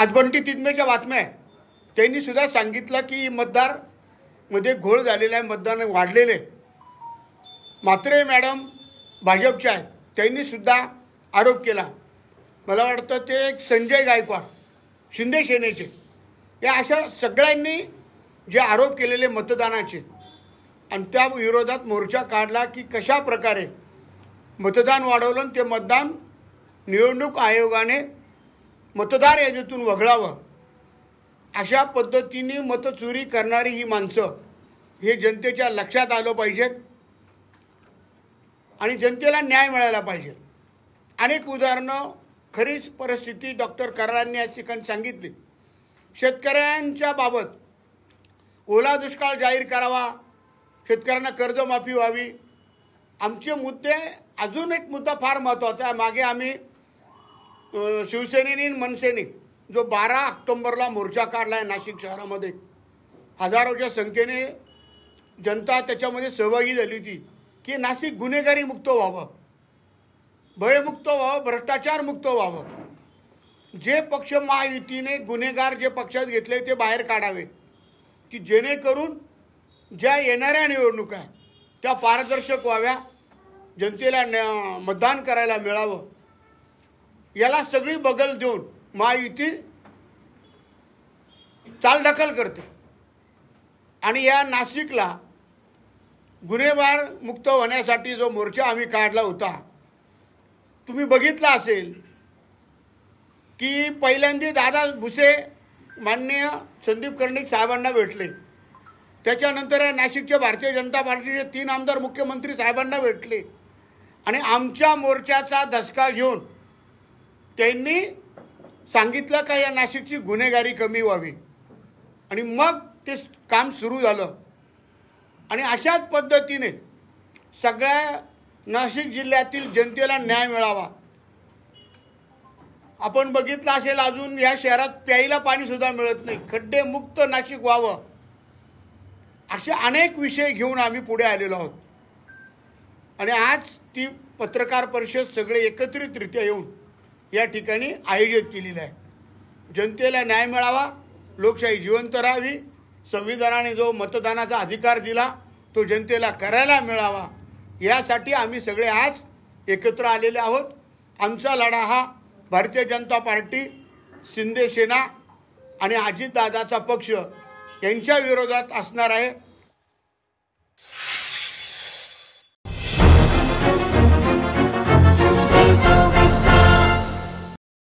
आज बंटी तिदमेच्या बातम्या आहे, त्यांनी सुद्धा सांगितलं की मतदारमध्ये घोळ झालेला आहे, मतदान वाढलेले. म्हात्रे मॅडम भाजपच्या आहेत, त्यांनी सुद्धा आरोप केला. मला वाटतं ते एक संजय गायकवाड शिंदे सेनेचे, या अशा सगळ्यांनी जे आरोप केलेले मतदानाचे आणि त्या विरोधात मोर्चा काढला की कशा प्रकारे मतदान वाढवलं आणि ते मतदान निवडणूक आयोगाने मतदार यादीतून वगळावं. अशा पद्धतीने मतचोरी करणारी ही माणसं हे जनतेच्या लक्षात आलं पाहिजे आणि जनतेला न्याय मिळाला पाहिजे. अनेक उदाहरणं खरीच परिस्थिती डॉक्टर करारांनी या ठिकाणी सांगितली. शेतकऱ्यांच्या बाबत ओला दुष्काळ जाहीर करावा, शेतकऱ्यांना कर्जमाफी व्हावी, आमचे मुद्दे. अजून एक मुद्दा फार महत्त्वाचा आहे. मागे आम्ही शिवसेनेने मनसेने जो 12 ऑक्टोबरला मोर्चा काढला आहे नाशिक शहरामध्ये, हजारोच्या संख्येने जनता त्याच्यामध्ये सहभागी झाली होती की नाशिक गुन्हेगारी मुक्त व्हावं, भयमुक्त व्हावं, भ्रष्टाचार मुक्त व्हावं. जे पक्ष महायुतीने गुन्हेगार जे पक्षात घेतले ते बाहेर काढावे की जेणेकरून ज्या येणाऱ्या निवडणुका त्या पारदर्शक व्हाव्या, जनतेला मतदान करायला मिळावं. याला सगळी बगल देऊन महायुती चालढकल करते आणि या नाशिकला गुन्हेगार मुक्त होण्यासाठी जो मोर्चा आम्ही काढला होता, तुम्ही बघितला असेल की पहिल्यांदा दादा भुसे माननीय संदीप कर्णिक साहेबांना भेटले, त्याच्यानंतर नाशिकच्या भारतीय जनता पार्टीचे 3 आमदार मुख्यमंत्री साहेबांना भेटले आणि आमच्या मोर्चाचा धसका घेऊन त्यांनी सांगितलं का या नाशिकची गुन्हेगारी कमी व्हावी आणि मग ते काम सुरू झालं. आणि अशाच पद्धतीने सगळ्या नाशिक जिल्ह्यातील जनतेला न्याय मिळावा. आपण बघितलं असेल अजून या शहरात प्यायला पाणी सुद्धा मिळत नाही, खड्डे मुक्त नाशिक व्हावं, असे अनेक विषय घेऊन आम्ही पुढे आलेलो आहोत. आणि आज ती पत्रकार परिषद सगळे एकत्रितरित्या येऊन या ठिकाणी आयोजित केलेली आहे. जनतेला न्याय मिळावा, लोकशाही जिवंत राहावी, संविधानाने जो मतदानाचा अधिकार दिला तो जनतेला करायला मिळावा, यासाठी आम्ही सगळे आज एकत्र आलेले आहोत. आमचा लढा हा भारतीय जनता पार्टी, शिंदे सेना आणि अजितदादाचा पक्ष यांच्या विरोधात असणार आहे.